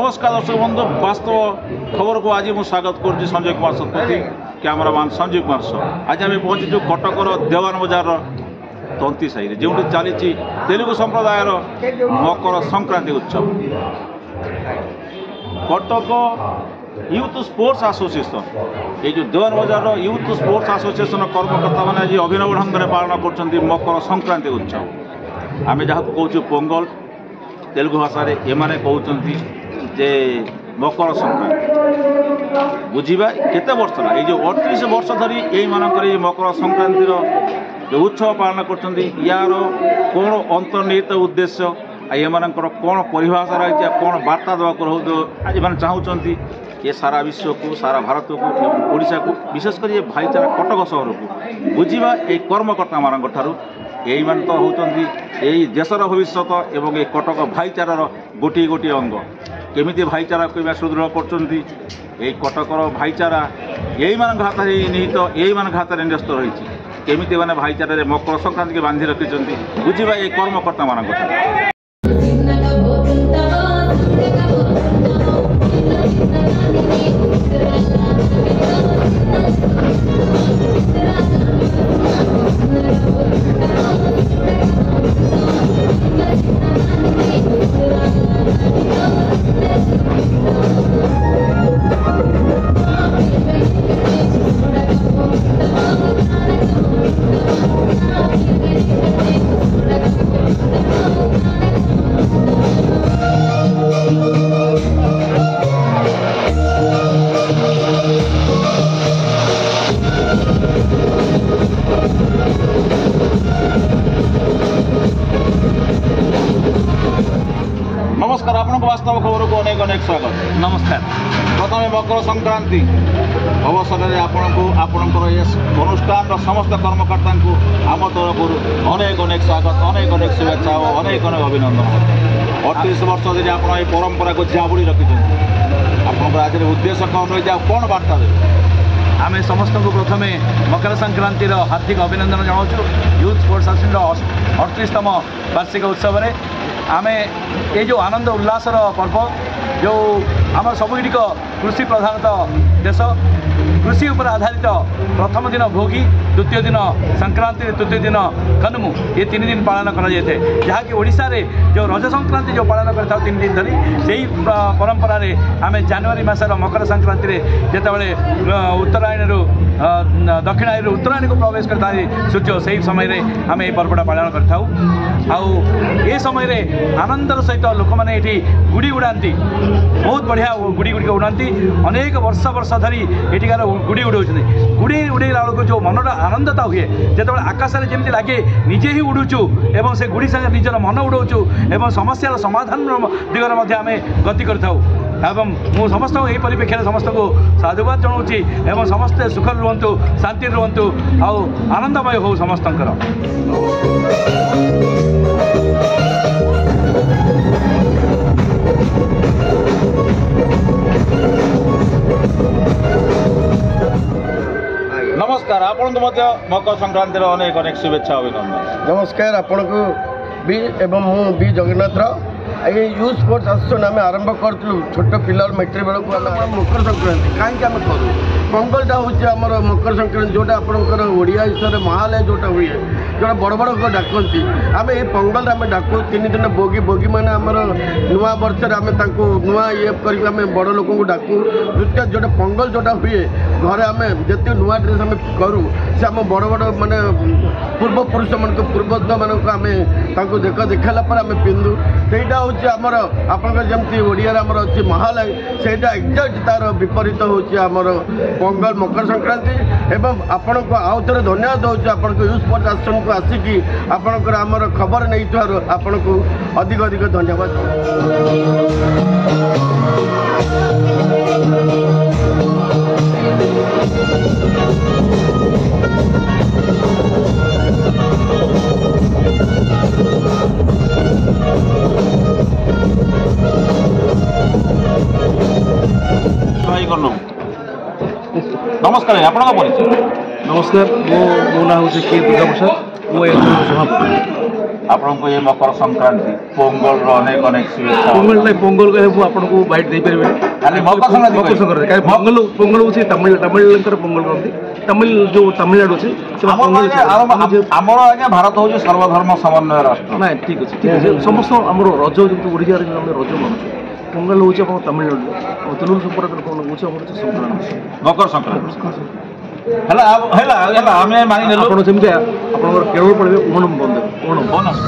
नमस्कार दर्शक बंधु वास्तव खबर को आज मुझे स्वागत कर संजय कुमार शतपथी कैमरामैन संजीव कुमार सह आज आम पहुंचीचु कटकर देवान बजार तंती साई जो चली तेलुगु संप्रदाय मकर संक्रांति उत्सव कटक यूथ स्पोर्ट्स एसोसिएशन ये जो देवान बजार यूथ स्पोर्ट्स एसोसिएशन कर्मकर्ता मैंने आज अभिनव ढंग में पालन कर मकर संक्रांति उत्सव आम जहाँ कहूँ पोंगल तेलुगु भाषा एमाने कहते जे मकर संक्रांति बुझा केते वर्ष ये जो 38 वर्ष धरी यही मानक मकर संक्रांतिर जो उत्सव पालन कर यार कौन अंतर्निहित उद्देश्य एमानकर कौन परिभाषा रही कौन वार्ता देवाक आज मैंने चाहूँगी ये सारा विश्व को सारा भारत को ओडिशा को विशेषकर ये भाईचारा कटक सहर को बुझा ये कर्मकर्ता मान यही मान तो होती यही देशर भविष्यत एवं ये कटक भाईचारार गोटे गोटे अंग केमी भाईचारा को सुदृढ़ कर कटकर भाईचारा यही मान हाथ निहित यही मान हाथ न्यस्त रही केमी मैंने भाईचारे मकर संक्रांति के बांधि रखिंट बुझा ये कर्मकर्ता मान नमस्कार आपको वास्तव खबर को अनेक अनेक स्वागत नमस्कार प्रथम मकर संक्रांति अवसर में आपणकर अनुष्ठान समस्त कर्मकर्ता आम तरफ अनेक अनेक स्वागत अनेक अनेक शुभेच्छा और अनेक अनेक अभिनंदन 38 वर्ष धरी आप परंपरा को जाबुड़ी रखिंट आप आज उद्देश्य कौन रही कौन वार्ता देवे आम समस्त को प्रथम मकर संक्रांति हार्दिक अभिनंदन जनाऊँ यूथ स्पोर्ट्स एसोसिएशन 38तम वार्षिक उत्सव में आमे ये जो आनंद उल्लासर पर्व जो आम सबुक कृषि प्रधानतः देश कृषि उपर आधारित प्रथम दिन भोगी द्वितीय दिन संक्रांति तृतीय दिन कनुमु ये 3 दिन पालन कराए जहाँकि ओडिशा रे जो रज संक्रांति जो पालन कर 3 दिन धरी से परंपरा रे आम जनवरी मसर मकर संक्रांति जितेबाला उत्तरायण दक्षिणायन उत्तरायण को प्रवेश करता है सूर्य से समय रे आम ये पर्वटा पालन कर समय आनंदर सहित लोक मैंने ये गुड़ी उड़ाती बहुत बढ़िया गुड़ी गुड़िक उड़ाती अनेक वर्ष वर्ष धरी एटिकार गुड़ी उड़ाऊँ गुड़ी उड़ेला बेलू जो मनटा आनंदता हुए जो आकाश में जमी लगे निजे ही उड़ूचु एवं से गुड़ी संगे निजर मन उड़ाऊँ एवं समस्या समाधान दिगरे आम गति कर मु समस्त यही परिप्रेक्षी समस्त को साधुवाद जनाऊँगी एवं समस्ते सुख रुहतु शांति रुहतु आउ आनंदमय हो समस्तंकर नमस्कार आपण मकर संक्रांति अनेक अनेक शुभेच्छा अभिनंदन नमस्कार आपण को भी एवं मु भी जगन्नाथ ये यूथ स्पोर्ट्स एसोसिएशन आम आरंभ करूँ छोट पिला मैट्रिक बेलू मकर संक्रांति कहीं आम करूँ पोंगलटा हूँ मकर संक्रांति जोटा आपंकर ओडिया हिसाब से महालय जोटा हुए जोटा बड़ बड़ को डाकती आम ये पोंगल आम डाकू 3 दिन बोगी बोगी मैंने आमर नुआ वर्ष आम नुआ ये कर बड़ लोक डाकू द्वितीय जोटा पोंगल जोटा हुए घरे आम जिते नुआ ड्रेस आम करूँ से आम बड़ बड़ मानने पूर्वपुरुष मान पूर्वज मानक आम देख देखाला आम पिंधु सेटा हूँ आमर आपमती ओडिया अच्छी महालय सेटा एक्जाक्ट तार विपरीत हूँ आमर पोंगल मकर संक्रांति एवं आपण को आउ थे धन्यवाद दूसरी आपण को यूथ स्पोर्ट्स एसोसिएशन को आसिकी आपणकर आमर खबर नहीं आपण को अधिक अधिक धन्यवाद नमस्कार आपन परिचय नमस्कार मो ना हूँ के दुर्गा प्रसाद ମୁଁ ଏ ସଭାପତି ଆପଣଙ୍କୁ ଏ ମକର ସଂକ୍ରାନ୍ତି ପୋଙ୍ଗଲର ଅନେକ ଅନେକ ଶୁଭେଚ୍ଛା। ପୋଙ୍ଗଲ ନାହିଁ, ପୋଙ୍ଗଲ କହିଲେ ମୁଁ ଆପଣଙ୍କୁ ବାଇଟ୍ ଦେଇପାରିବିନି। ଖାଲି ମକର ସଂକ୍ରାନ୍ତି ମକର ସଂକ୍ରାନ୍ତି କାରଣ ପୋଙ୍ଗଲ ହେଉଛି ତାମିଲଙ୍କର ପୋଙ୍ଗଲ କହନ୍ତି। ଯେଉଁ ତାମିଲନାଡୁ ଅଛି ଆମର ଆଜ୍ଞା ଭାରତ ହେଉଛି ସର୍ବଧର୍ମ ସମନ୍ୱୟ ରାଷ୍ଟ୍ର। ନାଇଁ ଠିକ୍ ଅଛି ଠିକ୍ ଅଛି ସମସ୍ତ ଆମର ରଜ ଯେମିତି ଓଡ଼ିଶାରେ ଆମେ ରଜ ମାନୁଛୁ ପୋଙ୍ଗଲ ହେଉଛି ଆମର ତାମିଲନାଡୁରେ ଆଉ ତେଲୁଗୁ ସମ୍ପ୍ରଦାୟର କ'ଣ ହେଉଛି ଆମର ସଂକ୍ରାନ୍ତି ମକର ସଂକ୍ରାନ୍ତି ହେଲା ହେଲା ହେଲା ଆମେ ମାନିନେଲୁ। ଆପଣ ଯେମିତି ଆପଣଙ୍କର କେରଳ ପଡ଼ିବେ ଓଣମ୍ ବନ୍ଦ ଓଣମ୍ ବୋନସ୍